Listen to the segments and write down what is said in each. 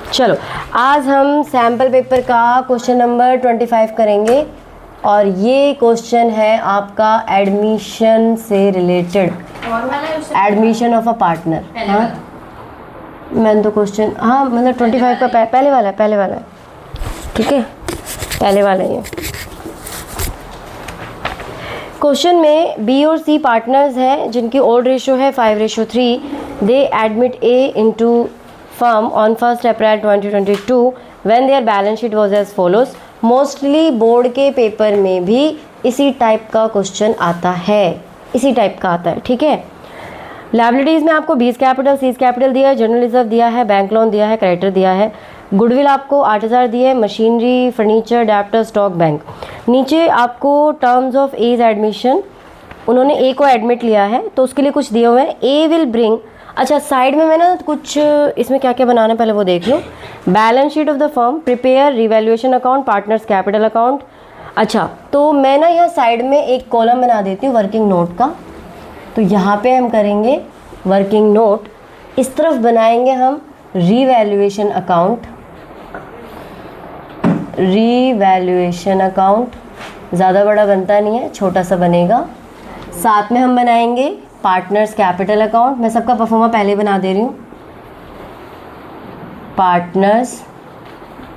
चलो आज हम सैम्पल पेपर का क्वेश्चन नंबर 25 करेंगे और ये क्वेश्चन है आपका एडमिशन से related, admission of a partner. हाँ मैंने तो क्वेश्चन, हाँ मतलब 25 का पहले वाला है, ठीक है, पहले वाला ही है। क्वेश्चन में बी और सी पार्टनर्स हैं जिनकी ओड रेशो है 5:3। They admit A into firm on 1 April 2022 when their balance sheet was as follows. Mostly board के पेपर में भी इसी टाइप का क्वेश्चन आता है, इसी टाइप का आता है, ठीक है। लायबिलिटीज़ में आपको बीस कैपिटल, सीज कैपिटल दिया है, जनरल रिजर्व दिया है, बैंक लोन दिया है, क्रेडिटर दिया है, गुडविल आपको 8000 दिए है, machinery, furniture, adapter, stock, bank. नीचे आपको टर्म्स ऑफ एज एडमिशन, उन्होंने ए को एडमिट लिया है तो उसके लिए कुछ दिए हुए हैं। ए विल ब्रिंग, अच्छा साइड में मैं ना कुछ इसमें क्या क्या बनाना है पहले वो देख लूँ। Balance sheet of the firm, prepare revaluation account, partners capital account. अच्छा तो मैं ना यहाँ साइड में एक कॉलम बना देती हूँ वर्किंग नोट का, तो यहाँ पे हम करेंगे वर्किंग नोट, इस तरफ बनाएंगे हम रिवैल्यूएशन अकाउंट, रिवैल्यूएशन अकाउंट ज़्यादा बड़ा बनता नहीं है, छोटा सा बनेगा। साथ में हम बनाएंगे पार्टनर्स कैपिटल अकाउंट, मैं सबका परफॉर्मा पहले बना दे रही हूँ। पार्टनर्स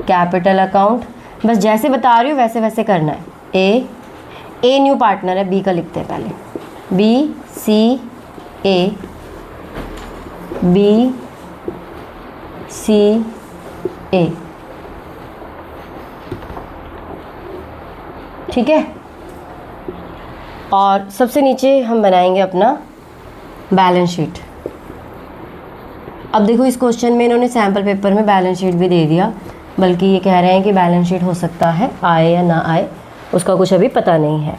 कैपिटल अकाउंट, बस जैसे बता रही हूँ वैसे वैसे करना है। ए न्यू पार्टनर है, बी का लिखते हैं पहले, बी सी ए, ठीक है। और सबसे नीचे हम बनाएंगे अपना बैलेंस शीट। अब देखो इस क्वेश्चन में इन्होंने सैम्पल पेपर में बैलेंस शीट भी दे दिया, बल्कि ये कह रहे हैं कि बैलेंस शीट हो सकता है आए या ना आए, उसका कुछ अभी पता नहीं है,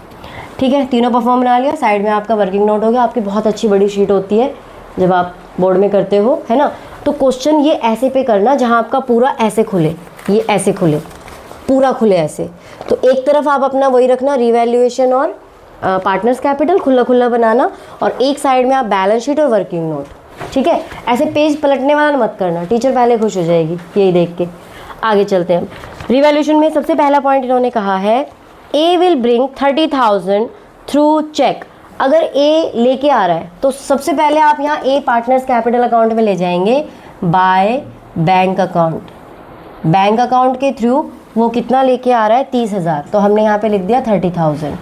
ठीक है। तीनों परफॉर्म बना लिया, साइड में आपका वर्किंग नोट हो गया। आपकी बहुत अच्छी बड़ी शीट होती है जब आप बोर्ड में करते हो, है ना। तो क्वेश्चन ये ऐसे पे करना जहाँ आपका पूरा ऐसे खुले, ये ऐसे खुले, पूरा खुले ऐसे। तो एक तरफ आप अपना वही रखना रिवैल्यूएशन और पार्टनर्स कैपिटल खुला खुला बनाना, और एक साइड में आप बैलेंस शीट और वर्किंग नोट, ठीक है। ऐसे पेज पलटने वाला मत करना, टीचर पहले खुश हो जाएगी यही देख के। आगे चलते हैं। रिवैल्यूएशन में सबसे पहला पॉइंट इन्होंने कहा है ए विल ब्रिंग 30,000 थ्रू चेक। अगर ए लेके आ रहा है तो सबसे पहले आप यहाँ ए पार्टनर्स कैपिटल अकाउंट में ले जाएंगे by bank account. Bank account के थ्रू वो कितना लेके आ रहा है 30,000, तो हमने यहाँ पे लिख दिया 30,000,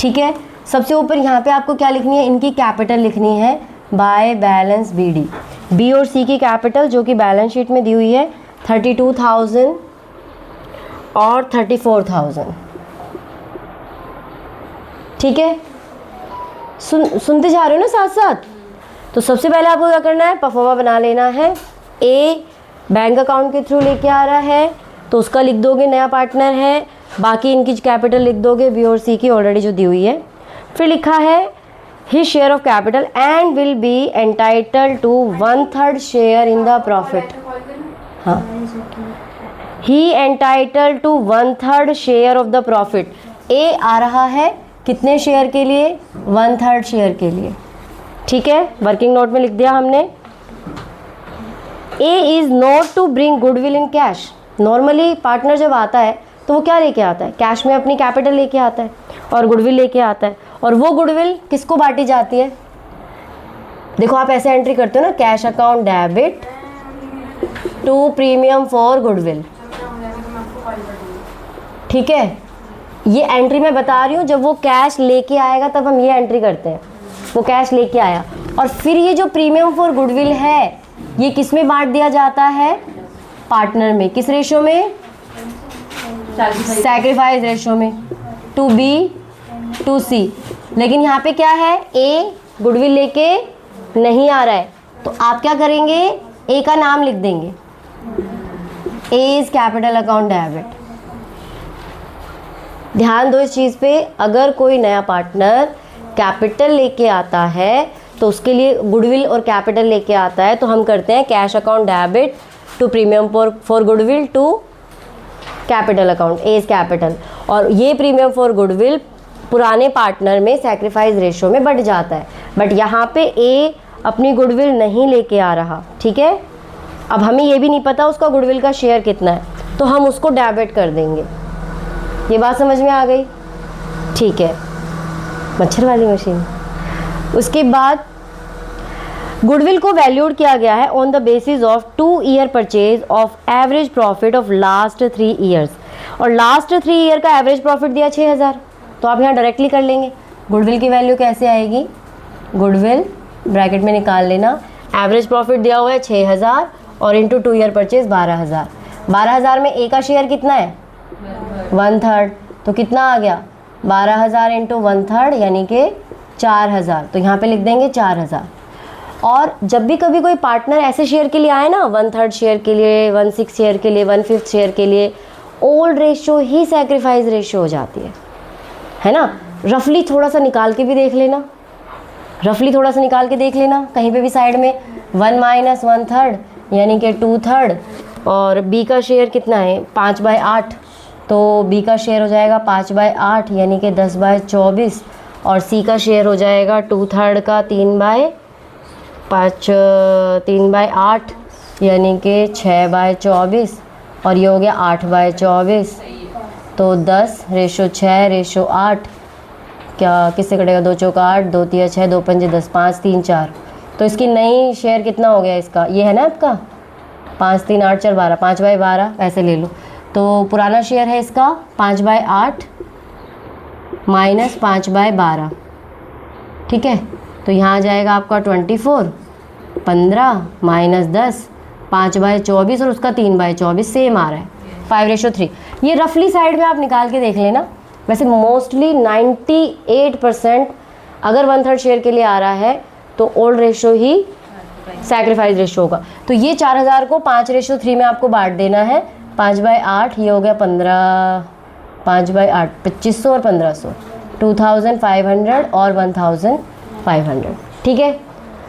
ठीक है। सबसे ऊपर यहाँ पे आपको क्या लिखनी है, इनकी कैपिटल लिखनी है by balance b d. B और सी की कैपिटल जो कि बैलेंस शीट में दी हुई है 32,000 और 34,000, ठीक है। सुनते जा रहे हो ना साथ साथ। तो सबसे पहले आपको क्या करना है, परफॉर्मा बना लेना है। ए बैंक अकाउंट के थ्रू लेके आ रहा है तो उसका लिख दोगे नया पार्टनर है, बाकी इनकी कैपिटल लिख दोगे बी और सी की ऑलरेडी जो दी हुई है। फिर लिखा है his share of capital and will be entitled to 1/3 share in the profit. हाँ, he entitled to 1/3 share of the profit. A आ रहा है कितने शेयर के लिए, 1/3 शेयर के लिए, ठीक है। वर्किंग नोट में लिख दिया हमने। A is not to bring goodwill in cash. Normally partner जब आता है तो वो क्या लेके आता है, कैश में अपनी कैपिटल लेके आता है और गुडविल लेके आता है, और वो गुडविल किसको बांटी जाती है। देखो आप ऐसे एंट्री करते हो ना, cash account debit to premium for goodwill, ठीक है। ये एंट्री मैं बता रही हूँ, जब वो कैश लेके आएगा तब हम ये एंट्री करते हैं, वो कैश लेके आया। और फिर ये जो प्रीमियम फॉर गुडविल है ये किस में बांट दिया जाता है, पार्टनर में। किस रेशो में, सैक्रिफाइस रेशो में, टू बी टू सी। लेकिन यहाँ पे क्या है, ए गुडविल लेके नहीं आ रहा है, तो आप क्या करेंगे, ए का नाम लिख देंगे, ए इज कैपिटल अकाउंट डेबिट। ध्यान दो इस चीज़ पे, अगर कोई नया पार्टनर कैपिटल लेके आता है तो उसके लिए गुडविल और कैपिटल लेके आता है तो हम करते हैं cash account debit to premium for goodwill to capital account, A is capital. और ये प्रीमियम फॉर गुडविल पुराने पार्टनर में सैक्रिफाइस रेशो में बढ़ जाता है, बट यहाँ पे ए अपनी गुडविल नहीं लेके आ रहा, ठीक है। अब हमें ये भी नहीं पता उसका गुडविल का शेयर कितना है, तो हम उसको डेबिट कर देंगे। ये बात समझ में आ गई? ठीक है, मच्छर वाली मशीन। उसके बाद गुडविल को वैल्यूड किया गया है on the basis of 2 year purchase of average profit of last 3 years, और लास्ट 3 ईयर का एवरेज प्रॉफिट दिया 6000, तो आप यहाँ डायरेक्टली कर लेंगे। गुडविल की वैल्यू कैसे आएगी? गुडविल ब्रैकेट में निकाल लेना, एवरेज प्रॉफिट दिया हुआ है 6000 और इंटू 2 ईयर परचेज 12000। 12000 में ए का शेयर कितना है? 1/3, तो कितना आ गया? 12000 इंटू 1/3 यानी कि 4000, तो यहाँ पे लिख देंगे 4000। और जब भी कभी कोई पार्टनर ऐसे शेयर के लिए आए ना, 1/3 शेयर के लिए, 1/6 शेयर के लिए, 1/5 शेयर के लिए, ओल्ड रेशियो ही सैक्रिफाइस रेशियो हो जाती है ना। रफली थोड़ा सा निकाल के भी देख लेना, रफली थोड़ा सा निकाल के देख लेना कहीं पे भी साइड में, 1 - 1/3 यानी कि 2/3, और बी का शेयर कितना है? 5/8, तो बी का शेयर हो जाएगा 5/8 यानी कि 10/24, और सी का शेयर हो जाएगा 2/3 का 3/8 यानी कि 6/24, और ये हो गया 8/24, तो 10:6:8, क्या किससे कटेगा? 2 चौका 8, 2 तिया 6, 2 पंजे 10, 5 3 4, तो इसकी नई शेयर कितना हो गया इसका? ये है ना आपका 5 3 8 4 12, 5/12 ऐसे ले लो। तो पुराना शेयर है इसका 5/8 माइनस 5/12, ठीक है। तो यहाँ आ जाएगा आपका 24, 15 माइनस 10, 5/24, और उसका 3/24 सेम आ रहा है, 5:3। ये रफली साइड में आप निकाल के देख लेना। वैसे मोस्टली 98% अगर 1/3 शेयर के लिए आ रहा है तो ओल्ड रेशो ही सैक्रिफाइस रेशो होगा। तो ये 4000 को 5:3 में आपको बांट देना है। 5/8 ये हो गया 15, 5/8 2500 और 1500, 2500 और 1500, ठीक है।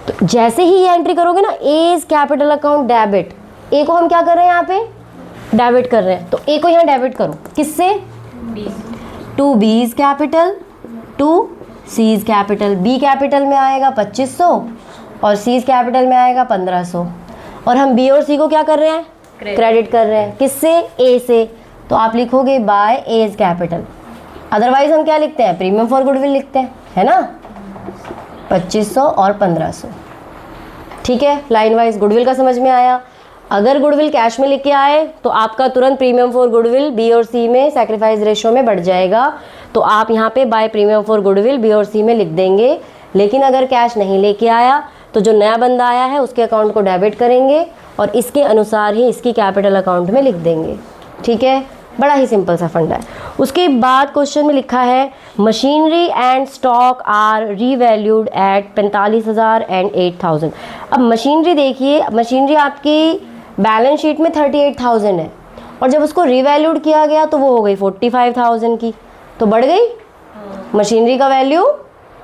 तो जैसे ही ये एंट्री करोगे ना, ए इज कैपिटल अकाउंट डेबिट, ए को हम क्या कर रहे हैं यहाँ पे? डेबिट कर रहे हैं, तो ए को यहाँ डेबिट करो किससे? To B's capital, to C is capital. B capital में आएगा 2500 और सी इज कैपिटल में आएगा 1500, और हम बी और सी को क्या कर रहे हैं? क्रेडिट कर रहे हैं किससे? ए से। तो आप लिखोगे by A is capital. Otherwise हम क्या लिखते हैं? प्रीमियम फॉर गुडविल लिखते हैं, है ना, 2500 और 1500, ठीक है। लाइन वाइज गुडविल का समझ में आया। अगर गुडविल कैश में लेके आए तो आपका तुरंत प्रीमियम फॉर गुडविल बी और सी में सैक्रिफाइस रेशियो में बढ़ जाएगा, तो आप यहाँ पे by premium for goodwill B और सी में लिख देंगे। लेकिन अगर कैश नहीं लेके आया तो जो नया बंदा आया है उसके अकाउंट को डेबिट करेंगे और इसके अनुसार ही इसकी कैपिटल अकाउंट में लिख देंगे, ठीक है। बड़ा ही सिंपल सा फंडा है। उसके बाद क्वेश्चन में लिखा है machinery and stock are revalued at 45,000 and 8,000। अब मशीनरी देखिए, मशीनरी आपकी बैलेंस शीट में 38,000 है और जब उसको रीवैल्यूड किया गया तो वो हो गई 45,000 की, तो बढ़ गई मशीनरी का वैल्यू,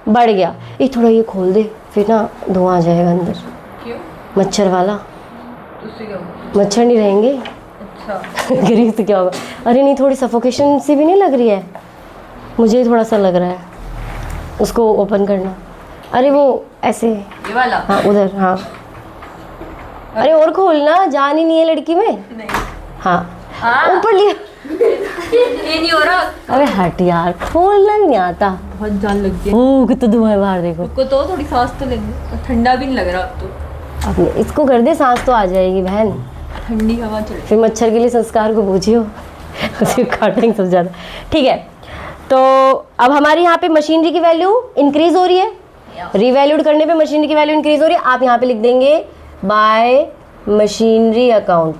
बढ़ गया। ये थोड़ा ये खोल दे फिर ना धुआं आ जाएगा अंदर। क्यों? मच्छर वाला, उससे क्या होगा? मच्छर नहीं रहेंगे। अच्छा ग्रीस से क्या होगा? अरे नहीं, थोड़ी सफोकेशन सी भी नहीं लग रही है? मुझे थोड़ा सा लग रहा है। उसको ओपन करना। अरे वो ऐसे, ये वाला? हाँ उधर, हाँ। अरे और खोलना, जान ही नहीं है लड़की में। नहीं। हाँ ऊपर लिया। ये नहीं हो रहा। अरे हट यार, खोलना भी नहीं आता। बहुत जान लग गई। ओह कितना धुआं है बाहर, देखो। उसको तो थोड़ी सांस तो लेंगे, ठंडा भी नहीं लग रहा अब तो। अब इसको कर दे, सांस तो आ जाएगी बहन। ठंडी हवा चल। फिर मच्छर के लिए संस्कार को पूछियो, उसे काटेंगे सब ज़्यादा, ठीक है। तो अब हमारी यहाँ पे मशीनरी की वैल्यू इंक्रीज हो रही है, रीवैल्यूड करने पे मशीनरी की वैल्यू इंक्रीज हो रही है। आप यहाँ पे लिख देंगे bye machinery account,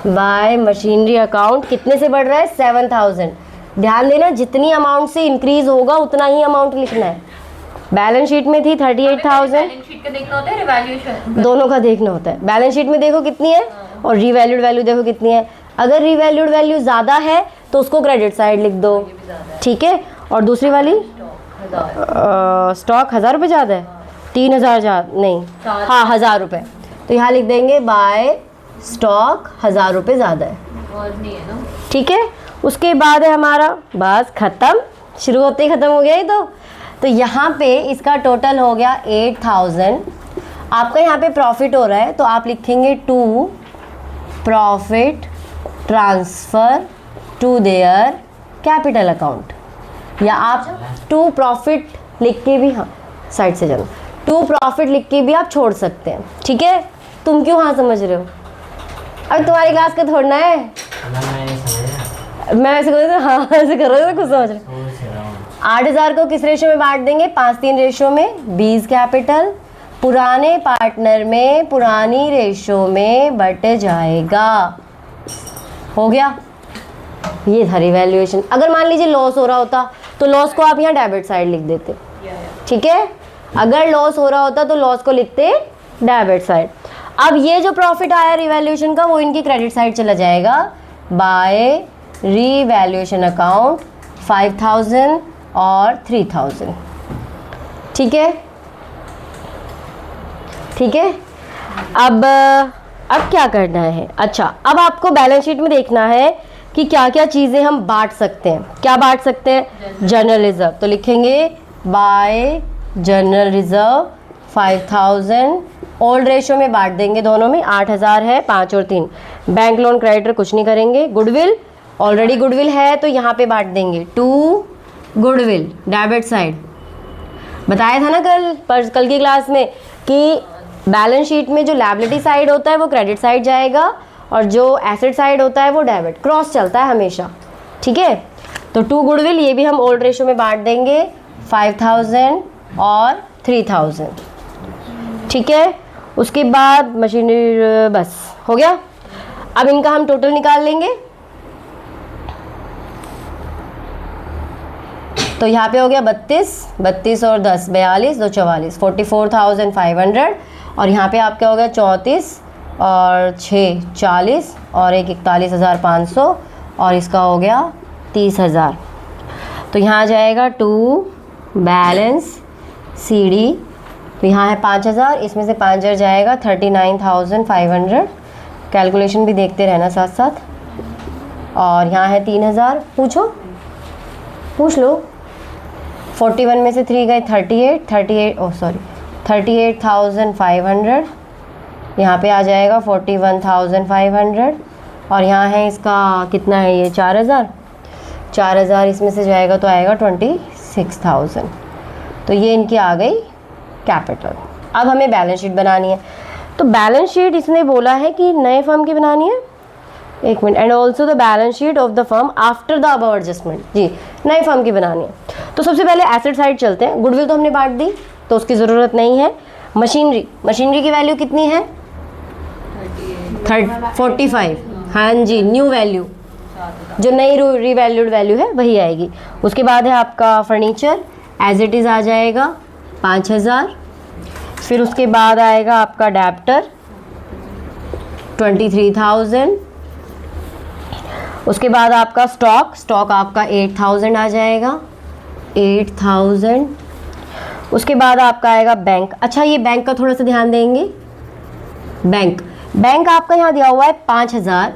bye machinery account कितने से बढ़ रहा है? 7,000। ध्यान देना, जितनी अमाउंट से इंक्रीज होगा उतना ही अमाउंट लिखना है। बैलेंस शीट में थी 38,000, बैलेंस शीट का देखना होता है, रिवैल्यूएशन दोनों का देखना होता है। बैलेंस शीट में देखो कितनी है और रीवैल्यूड वैल्यू देखो कितनी है। अगर रीवैल्यूड वैल्यू ज़्यादा है तो उसको क्रेडिट साइड लिख दो, ठीक है। और दूसरी वाली स्टॉक 1,000 रुपये ज़्यादा है, 3,000 ज़्यादा नहीं, हाँ 1,000 रुपये, तो यहाँ लिख देंगे बाय स्टॉक 1,000 रुपये ज़्यादा है, और नहीं है ना, ठीक है। उसके बाद है हमारा बस ख़त्म, शुरू होते ही ख़त्म हो गया ही। तो यहाँ पे इसका टोटल हो गया 8,000। आपका यहाँ पे प्रॉफिट हो रहा है तो आप लिखेंगे to profit transfer to their capital account, या आप टू प्रॉफिट लिख के भी, हाँ साइड से जाना, टू प्रॉफिट लिख के भी आप छोड़ सकते हैं। ठीक है, तुम क्यों हाँ समझ रहे हो? अब तुम्हारी क्लास का थोड़ना है। मैं वैसे कर रही थी, हाँ ऐसे कर रहे थे, कुछ समझ रहे। 8,000 को किस रेशो में बांट देंगे? 5-3 रेशो में। 20 कैपिटल पुराने पार्टनर में पुरानी रेशो में बट जाएगा। हो गया, ये था रिवैल्यूएशन। अगर मान लीजिए लॉस हो रहा होता तो लॉस को आप यहाँ डेबिट साइड लिख देते। ठीक है, अगर लॉस हो रहा होता तो लॉस को लिखते डेबिट साइड। अब ये जो प्रॉफिट आया रिवैल्यूएशन का वो इनकी क्रेडिट साइड चला जाएगा बाय रिवैल्यूएशन अकाउंट 5,000 और 3,000। ठीक है, ठीक है। अब क्या करना है? अच्छा, अब आपको बैलेंस शीट में देखना है कि क्या क्या चीज़ें हम बांट सकते हैं। क्या बांट सकते हैं? जनरल रिजर्व, तो लिखेंगे bye general reserve 5,000। Old ratio में बांट देंगे, दोनों में 8,000 है, 5 और 3। बैंक लोन क्रेडिटर कुछ नहीं करेंगे। गुडविल, ऑलरेडी गुडविल है तो यहाँ पे बांट देंगे टू गुडविल डेबिट साइड। बताया था ना कल की क्लास में कि बैलेंस शीट में जो लायबिलिटी साइड होता है वो क्रेडिट साइड जाएगा और जो एसेट साइड होता है वो डेबिट, क्रॉस चलता है हमेशा। ठीक है, तो टू गुडविल ये भी हम ओल्ड रेशो में बांट देंगे 5,000 और 3,000। ठीक है, उसके बाद मशीनरी, बस हो गया। अब इनका हम टोटल निकाल लेंगे। तो यहाँ पे हो गया 32 और 10 42, 2 44, 44,500। और यहाँ पे आपका हो गया 34 और 6 40 और 41,500 और इसका हो गया 30,000। तो यहाँ आ जाएगा टू बैलेंस CD। तो यहाँ है 5,000, इसमें से 5,000 जाएगा 39,500। कैलकुलेशन भी देखते रहना साथ साथ। और यहाँ है 3,000, पूछ लो। 41 में से 3 गए 38,500। यहाँ पे आ जाएगा 41,500 और यहाँ है इसका कितना है ये 4,000 इसमें से जाएगा तो आएगा 26,000। तो ये इनकी आ गई कैपिटल। अब हमें बैलेंस शीट बनानी है। तो बैलेंस शीट इसने बोला है कि नए फर्म की बनानी है। एक minute, and also the balance sheet of the firm after the above adjustment. जी, नए फर्म की बनानी है। तो सबसे पहले एसेट साइड चलते हैं। गुडविल तो हमने बांट दी तो उसकी ज़रूरत नहीं है। मशीनरी की वैल्यू कितनी है? 45। हाँ जी, न्यू वैल्यू जो नई रिवैल्यूड वैल्यू है वही आएगी। उसके बाद है आपका फर्नीचर, एज इट इज़ आ जाएगा 5,000। फिर उसके बाद आएगा आपका डेप्टर 23,000। उसके बाद आपका स्टॉक आपका 8,000 आ जाएगा, 8,000। उसके बाद आपका आएगा बैंक। अच्छा, ये बैंक का थोड़ा सा ध्यान देंगे। बैंक आपका यहाँ दिया हुआ है 5,000,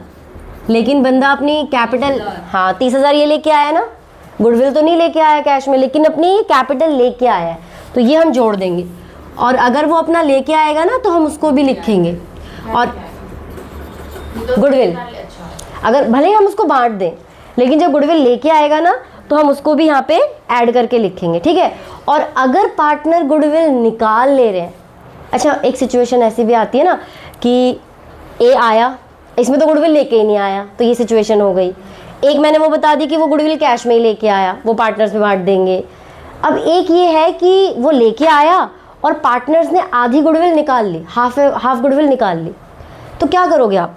लेकिन बंदा अपनी कैपिटल, हाँ 30,000 ये लेके आया ना, गुडविल तो नहीं लेके आया कैश में, लेकिन अपनी कैपिटल लेके आया है तो ये हम जोड़ देंगे। और अगर वो अपना लेके आएगा ना तो हम उसको भी लिखेंगे। और गुडविल अगर भले ही हम उसको बांट दें, लेकिन जब गुडविल लेके आएगा ना तो हम उसको भी यहाँ पे ऐड करके लिखेंगे। ठीक है, और अगर पार्टनर गुडविल निकाल ले रहे हैं, अच्छा एक सिचुएशन ऐसी भी आती है ना कि ए आया, इसमें तो गुडविल लेके ही नहीं आया, तो ये सिचुएशन हो गई। एक मैंने वो बता दी कि वो गुडविल कैश में ही लेके आया, वो पार्टनर्स में बांट देंगे। अब एक ये है कि वो लेके आया और पार्टनर्स ने आधी गुडविल निकाल ली, हाफ गुडविल निकाल ली, तो क्या करोगे आप?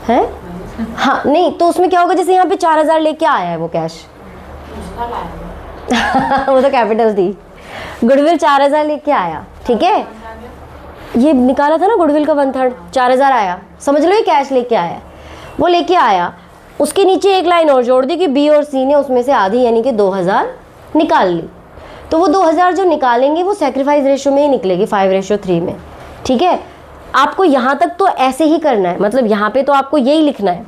हैं? हाँ नहीं, तो उसमें क्या होगा, जैसे यहाँ पे 4,000 लेके आया है वो कैश वो तो कैपिटल थी। गुडविल 4,000 लेके आया, ठीक है, ये निकाला था ना गुडविल का 1/3, 4,000 आया, समझ लो ये कैश लेके आया, वो लेके आया। उसके नीचे एक लाइन और जोड़ दी कि बी और सी ने उसमें से आधी यानी कि 2,000 निकाल ली। तो वो 2,000 जो निकालेंगे वो सेक्रीफाइस रेशो में ही निकलेगी, 5:3 में। ठीक है, आपको यहाँ तक तो ऐसे ही करना है, मतलब यहाँ पे तो आपको यही लिखना है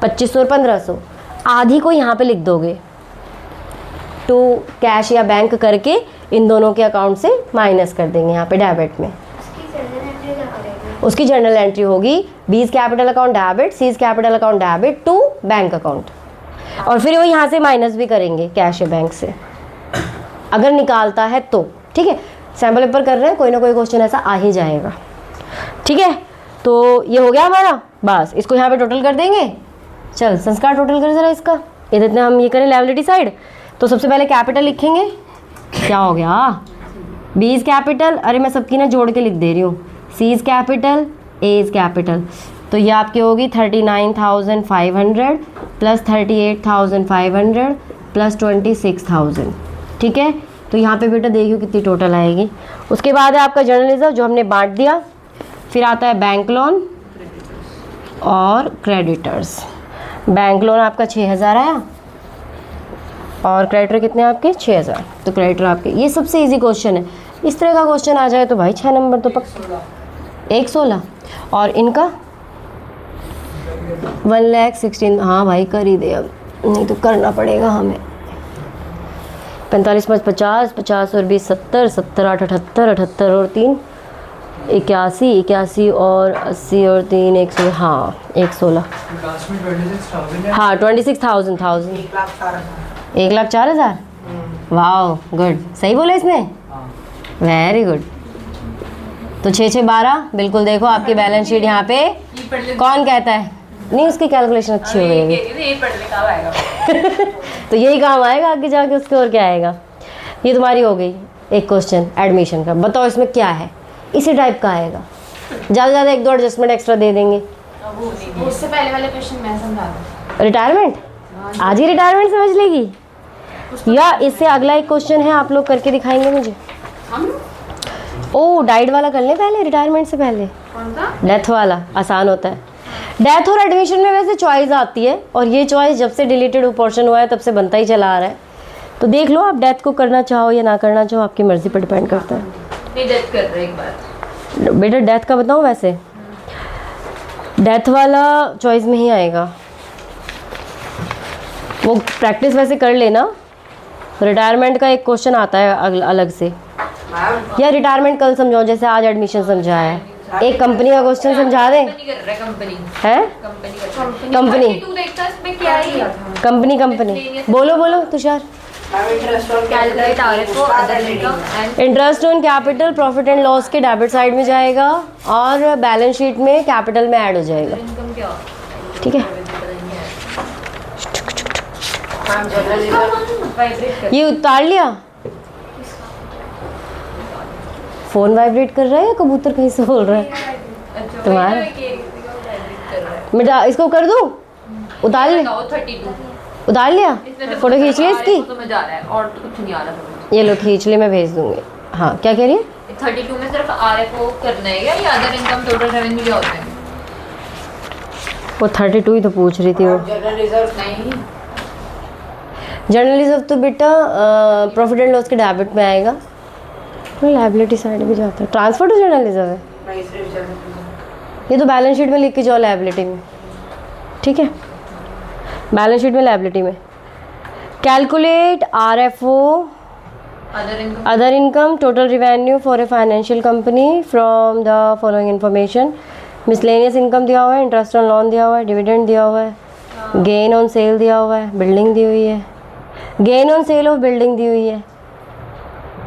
2,500 और 1,500, आधी को यहाँ पे लिख दोगे टू कैश या बैंक करके इन दोनों के अकाउंट से माइनस कर देंगे यहाँ पे डेबिट में। उसकी जर्नल एंट्री होगी B's capital account debit, C is capital account debit to bank account, और फिर वो यहाँ से माइनस भी करेंगे कैश या बैंक से अगर निकालता है तो। ठीक है, सैम्पल पेपर कर रहे हैं, कोई ना कोई क्वेश्चन ऐसा आ ही जाएगा। ठीक है, तो ये हो गया हमारा, बस इसको यहाँ पे टोटल कर देंगे। चल संस्कार टोटल कर जरा इसका, इतने हम ये करें लायबिलिटी साइड। तो सबसे पहले कैपिटल लिखेंगे, क्या हो गया, बी इज कैपिटल, अरे मैं सबकी ना जोड़ के लिख दे रही हूँ, C is capital, A is capital, तो ये आपकी होगी 39,500 प्लस 38,500 प्लस 26,000। ठीक है, तो यहाँ पे बेटा देखियो कितनी टोटल आएगी। उसके बाद है आपका जर्नलिज्म जो हमने बांट दिया, फिर आता है बैंक लोन और क्रेडिटर्स। बैंक लोन आपका 6,000 आया और क्रेडिटर कितने आपके 6,000, तो क्रेडिटर आपके, ये सबसे इजी क्वेश्चन है। इस तरह का क्वेश्चन आ जाए तो भाई 6 नंबर तो पक्का। 1,16 और इनका 1,16,000, हाँ भाई कर ही दे, अब नहीं तो करना पड़ेगा हमें। 45 5 50, 50 और 20 70, 70 8 78, 78 और 3 81, 81 और 80 और 3 100, हाँ 1,16, हाँ 26,000 1,04,000। वाह गुड, सही बोला इसने, वेरी गुड। तो 6 6 12 बिल्कुल, देखो आपकी बैलेंस शीट यहाँ पे कौन कहता है, नहीं उसकी कैलकुलेशन अच्छी हो गई तो यही काम आएगा आगे जाके उसके, और क्या आएगा। ये तुम्हारी हो गई एक क्वेश्चन एडमिशन का, बताओ इसमें क्या है, इसी टाइप का आएगा, ज़्यादा से ज़्यादा 1-2 एडजस्टमेंट एक्स्ट्रा दे देंगे। उससे पहले वाले क्वेश्चन मैं समझा दूँ। रिटायरमेंट आज ही रिटायरमेंट समझ लेगी, या इससे अगला एक क्वेश्चन है आप लोग करके दिखाएंगे मुझे। ओ डाइट वाला कर लें पहले, रिटायरमेंट से पहले। कौन सा? डेथ वाला आसान होता है। डेथ और एडमिशन में वैसे चॉइस आती है, और ये चॉइस जब से डिलीटेड पोर्शन हुआ है तब से बनता ही चला आ रहा है। तो देख लो आप डेथ को करना चाहो या ना करना चाहो, आपकी मर्जी पर डिपेंड करता है। नहीं डेथ कर रहे एक बार बेटा डेथ का बताऊँ, वैसे डेथ वाला चॉइस में ही आएगा, वो प्रैक्टिस वैसे कर लेना। रिटायरमेंट का एक क्वेश्चन आता है अलग से, या रिटायरमेंट कल समझाओ जैसे आज एडमिशन समझा है, एक कंपनी का क्वेश्चन समझा दें। कंपनी कंपनी बोलो Tushar. Interest on capital profit and loss के डेबिट साइड में जाएगा, और बैलेंस शीट में कैपिटल में ऐड हो जाएगा। ठीक है, ये उतार लिया। फोन वाइब्रेट कर रहा है या कबूतर कहीं से बोल रहा है तुम्हारा? बेटा इसको कर दूं, उतार ले, उतार लिया, फोटो खींच लिया इसकी, और तो कुछ नहीं आ रहा। ये लो खींच ले, मैं भेज दूंगी। हाँ क्या कह रही है? 32 में सिर्फ आरएफओ करना है या अदर इनकम टोटल रेवेन्यू क्या होता है? वो 32 ही तो पूछ रही थी वो। जनरल रिजर्व नहीं, जनरल रिजर्व तो बेटा प्रॉफिट एंड लॉस के डेबिट में आएगा, लायबिलिटी साइड भी जाता है। ट्रांसफर टू जनरल रिजर्व है, ये तो बैलेंस शीट में लिख के जाओ लायबिलिटी में। ठीक है, बैलेंस शीट में लायबिलिटी में calculate RFO other income total revenue for a financial company from the following information. Miscellaneous income दिया हुआ है, इंटरेस्ट ऑन लोन दिया हुआ है, डिविडेंड दिया हुआ है, गेन ऑन सेल दिया हुआ है, बिल्डिंग दी हुई है, gain on sale of building दी हुई है।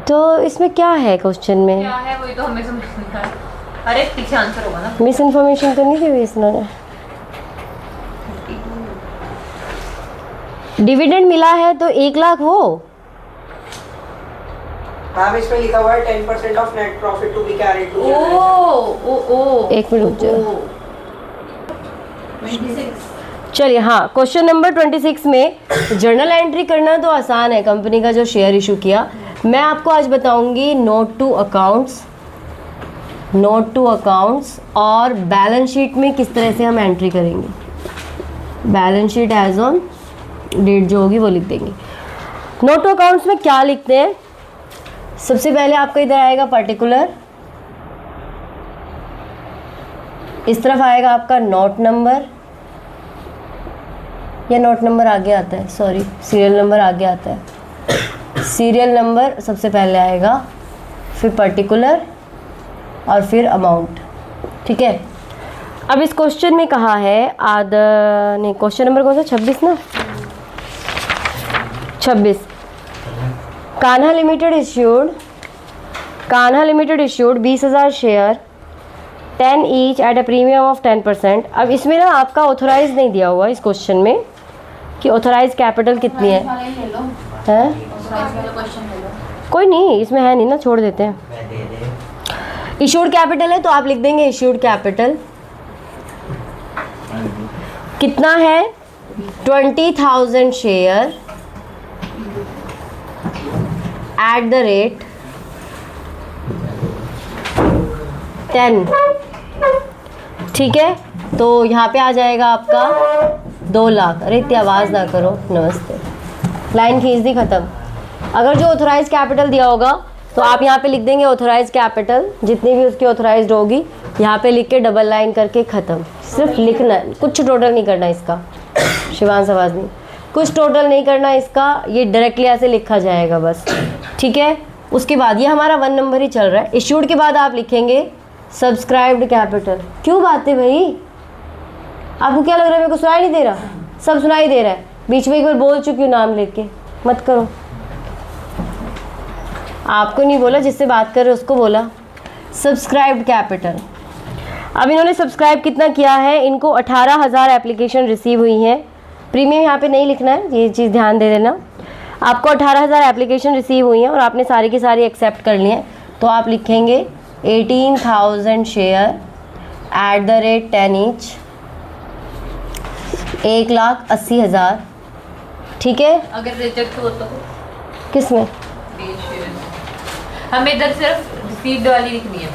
तो इसमें क्या है क्वेश्चन में? क्या है वही तो हमें समझ नहीं आ रहा। अरे पीछे आंसर होगा ना, मिस इन्फॉर्मेशन तो नहीं दी हुई इसने। डिविडेंड मिला है तो 1 लाख हो। मैम इसमें लिखा हुआ है 10% of net profit to be carried to. ओ एक मिनट रुक जाओ, चलिए। हाँ, क्वेश्चन नंबर 26 में जर्नल एंट्री करना तो आसान है, कंपनी का जो शेयर इशू किया। मैं आपको आज बताऊंगी नोट टू अकाउंट्स और बैलेंस शीट में किस तरह से हम एंट्री करेंगे। Balance sheet as on date जो होगी वो लिख देंगे। नोट टू अकाउंट्स में क्या लिखते हैं? सबसे पहले आपका इधर आएगा पर्टिकुलर, इस तरफ आएगा आपका नोट नंबर, या नोट नंबर आगे आता है, सॉरी सीरियल नंबर आगे आता है। सीरियल नंबर सबसे पहले आएगा, फिर पर्टिकुलर और फिर अमाउंट। ठीक है। अब इस क्वेश्चन में कहा है नहीं, क्वेश्चन नंबर कौन सा, 26 ना, 26। Kanha limited issued 20,000 share 10 each at a premium of 10%। अब इसमें ना आपका ऑथोराइज नहीं दिया हुआ इस क्वेश्चन में कि ऑथोराइज कैपिटल कितनी है, ले लो, हैं? ऑथराइज वाला क्वेश्चन ले लो। कोई नहीं, इसमें है नहीं ना, छोड़ देते हैं। इश्यूड कैपिटल है तो आप लिख देंगे इश्यूड कैपिटल कितना है, 20,000 शेयर एट द रेट 10। ठीक है, तो यहाँ पे आ जाएगा आपका 2 लाख। अरे इतनी आवाज़ ना करो, नमस्ते। लाइन खींच दी, ख़त्म। अगर जो ऑथोराइज कैपिटल दिया होगा तो आप यहाँ पे लिख देंगे ऑथोराइज कैपिटल, जितनी भी उसकी ऑथोराइज्ड होगी यहाँ पे लिख के डबल लाइन करके ख़त्म। सिर्फ लिखना है, कुछ टोटल नहीं करना इसका। शिवांश आवाज़ नहीं, कुछ टोटल नहीं करना इसका, ये डायरेक्टली ऐसे लिखा जाएगा बस। ठीक है, उसके बाद ये हमारा 1 नंबर ही चल रहा है। इश्यूड के बाद आप लिखेंगे सब्सक्राइब्ड कैपिटल। क्यों बात है भाई, आपको क्या लग रहा है मेरे को सुनाई नहीं दे रहा? सब सुनाई दे रहा है, बीच में एक बार बोल चुकी हूँ नाम लेके, मत करो। आपको नहीं बोला, जिससे बात कर रहे उसको बोला। Subscribed capital. अब इन्होंने सब्सक्राइब कितना किया है, इनको 18,000 एप्लीकेशन रिसीव हुई हैं। प्रीमियम यहाँ पे नहीं लिखना है, ये चीज़ ध्यान दे देना। आपको 18,000 एप्लीकेशन रिसीव हुई हैं और आपने सारी की सारी एक्सेप्ट कर ली हैं, तो आप लिखेंगे 18,000 share at the rate 10 each, 1,80,000। ठीक है, अगर रिजेक्ट हो तो किस में? हमें इधर सिर्फ रिसीव्ड वाली लिखनी है।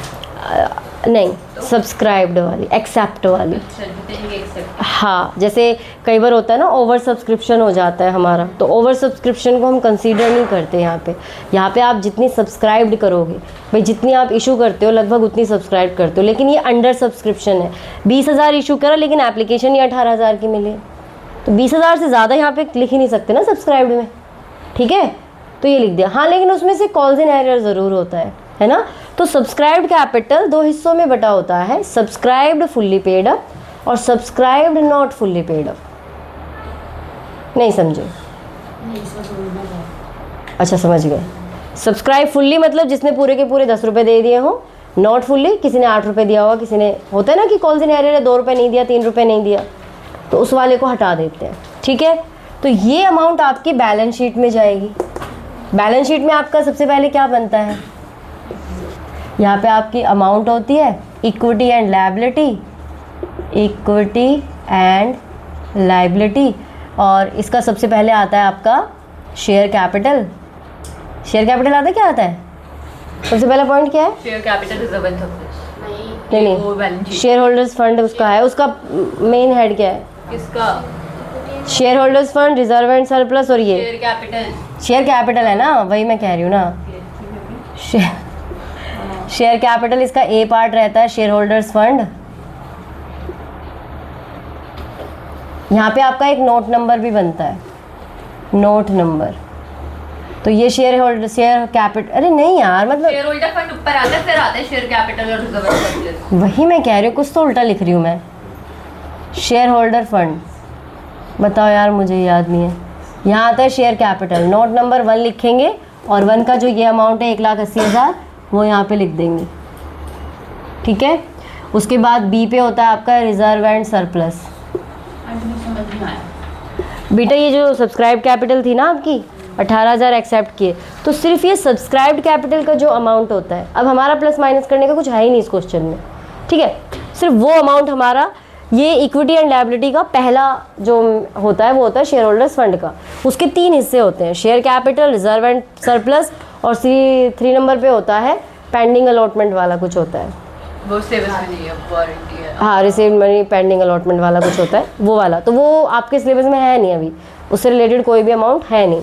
नहीं, सब्सक्राइब्ड वाली, एक्सेप्ट वाली। अच्छा, जितने एक्सेप्ट। हाँ, जैसे कई बार होता है ना ओवर सब्सक्रिप्शन हो जाता है हमारा, तो ओवर सब्सक्रिप्शन को हम कंसीडर नहीं करते यहाँ पे। यहाँ पे आप जितनी सब्सक्राइब्ड करोगे, भाई जितनी आप इशू करते हो लगभग उतनी सब्सक्राइब करते हो, लेकिन ये अंडर सब्सक्रिप्शन है। 20,000 इशू करा लेकिन एप्लीकेशन ही 18,000 की मिली, तो 20,000 से ज़्यादा यहाँ पे लिख ही नहीं सकते ना सब्सक्राइब्ड में। ठीक है, तो ये लिख दिया। हाँ, लेकिन उसमें से कॉल्स इन एरर ज़रूर होता है ना। तो सब्सक्राइब्ड कैपिटल 2 हिस्सों में बटा होता है, सब्सक्राइब्ड फुल्ली पेड अप और subscribed not fully paid up. नहीं समझे? अच्छा, समझ गए। सब्सक्राइब फुल्ली मतलब जिसने पूरे के पूरे 10 रुपये दे दिए हो, नॉट फुल्ली किसी ने 8 रुपये दिया होगा, किसी ने, होता है ना कि कॉल्स इन एरर है, 2 रुपये नहीं दिया, 3 रुपये नहीं दिया, तो उस वाले को हटा देते हैं। ठीक है, तो ये अमाउंट आपकी बैलेंस शीट में जाएगी। बैलेंस शीट में आपका सबसे पहले क्या बनता है, यहाँ पे आपकी अमाउंट होती है equity and liability, equity and liability, और इसका सबसे पहले आता है आपका शेयर कैपिटल। शेयर कैपिटल आता है, क्या आता है सबसे पहला पॉइंट क्या है? Share capital reserve and surplus. नहीं, शेयर होल्डर्स फंड उसका है, उसका मेन हेड क्या है? किसका? Share holders fund, reserve and surplus, और ये शेयर कैपिटल है ना, वही मैं कह रही हूँ ना। शेयर कैपिटल इसका ए पार्ट रहता है, शेयर होल्डर्स फंड। यहाँ पे आपका एक नोट नंबर भी बनता है, नोट नंबर। तो ये शेयर कैपिटल, अरे नहीं यार, मतलब शेयर होल्डर फंड ऊपर आता है, फिर आता है शेयर कैपिटल और रिजर्व एंड सरप्लस। वही मैं कह रही हूँ, कुछ तो उल्टा लिख रही हूँ मैं। शेयर होल्डर फंड, बताओ यार, मुझे याद नहीं है। यहाँ आता है शेयर कैपिटल, नोट नंबर 1 लिखेंगे और 1 का जो ये अमाउंट है 1,80,000 वो यहाँ पे लिख देंगे। ठीक है, उसके बाद बी पे होता है आपका रिजर्व एंड सरप्लस। बेटा ये जो सब्सक्राइब कैपिटल थी ना आपकी 18,000 एक्सेप्ट किए, तो सिर्फ ये सब्सक्राइब्ड कैपिटल का जो अमाउंट होता है, अब हमारा प्लस माइनस करने का कुछ है ही नहीं इस क्वेश्चन में। ठीक है, सिर्फ वो अमाउंट हमारा, ये इक्विटी एंड लायबिलिटी का पहला जो होता है वो होता है शेयर होल्डर्स फंड का। उसके 3 हिस्से होते हैं, share capital, reserve and surplus, और 3 नंबर पे होता है पेंडिंग अलॉटमेंट वाला कुछ होता है, वो सेविंग्स में नहीं है, वारंटी है। हाँ, रिसीव्ड मनी पेंडिंग अलॉटमेंट वाला कुछ होता है, वो वाला। तो वो आपके सिलेबस में है नहीं अभी, उससे रिलेटेड कोई भी अमाउंट है नहीं।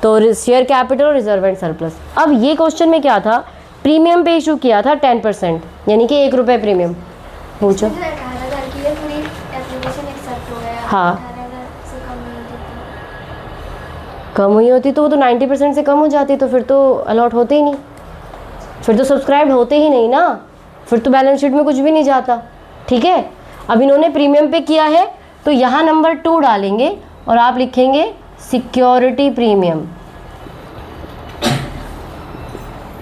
तो शेयर कैपिटल और रिजर्व एंड सरप्लस। अब ये क्वेश्चन में क्या था, प्रीमियम पे इशू किया था 10%, यानी कि 1 रुपये प्रीमियम। पूछो। 18,000 की है, पूरी एप्लीकेशन एक्सेप्ट हो गया। हाँ। 18,000 से कम नहीं होती कम हुई होती तो वो तो 90% से कम हो जाती, तो फिर तो अलॉट होते ही नहीं, फिर तो सब्सक्राइब होते ही नहीं ना। फिर तो बैलेंस शीट में कुछ भी नहीं जाता। ठीक है, अब इन्होंने प्रीमियम पे किया है तो यहाँ नंबर 2 डालेंगे और आप लिखेंगे सिक्योरिटी प्रीमियम।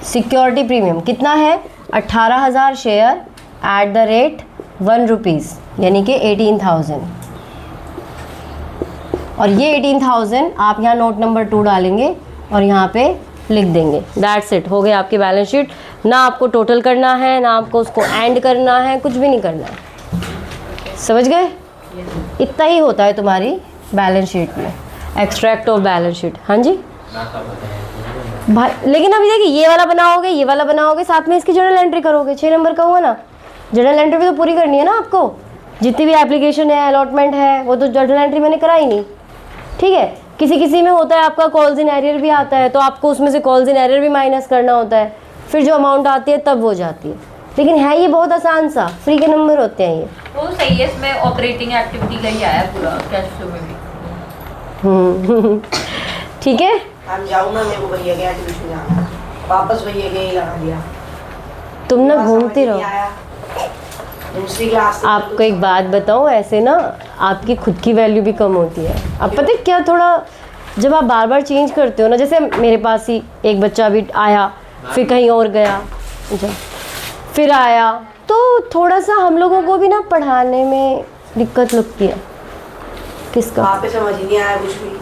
सिक्योरिटी प्रीमियम कितना है? 18,000 share at the rate 1 rupees, यानी कि 18,000। और ये 18,000 आप यहाँ नोट नंबर 2 डालेंगे और यहाँ पे लिख देंगे। दैट्स इट, हो गया आपकी बैलेंस शीट। ना आपको टोटल करना है, ना आपको उसको एंड करना है, कुछ भी नहीं करना है। समझ गए? इतना ही होता है तुम्हारी बैलेंस शीट में, एक्सट्रैक्ट ऑफ बैलेंस शीट। हाँ जी भाई, लेकिन अभी देखिए ये वाला बनाओगे, ये वाला बनाओगे, साथ में इसकी जर्नल एंट्री करोगे। 6 नंबर का हुआ ना, जर्नल एंट्री भी तो पूरी करनी है ना आपको। जितनी भी एप्लीकेशन है, अलॉटमेंट है, वो तो जर्नल एंट्री मैंने कराई नहीं। ठीक है, किसी किसी में होता है आपका कॉल्स इन एरियर भी आता है, तो आपको उसमें से कॉल्स इन एरियर भी माइनस करना होता है, फिर जो अमाउंट आती है तब वो जाती है। लेकिन है ये बहुत आसान सा, फ्री के नंबर होते हैं ये। वो सही है, इसमें ऑपरेटिंग एक्टिविटी का ही आया पूरा, कैश फ्लो में भी। ठीक है, हम जाऊँ ना, मेरे को भैया गया ट्यूशन जाना, वापस भैया गया ही लगा दिया। तुम ना घूमती रहो। दूसरी क्लास आपको एक बात बताऊं, ऐसे ना आपकी खुद की वैल्यू भी कम होती है। अब पता है क्या, थोड़ा जब आप बार बार चेंज करते हो ना, जैसे मेरे पास ही एक बच्चा अभी आया, फिर कहीं और गया, फिर आया, तो थोड़ा सा हम लोगों को भी ना पढ़ाने में दिक्कत लगती है। किसका? वहाँ पे समझ ही नहीं आया कुछ भी।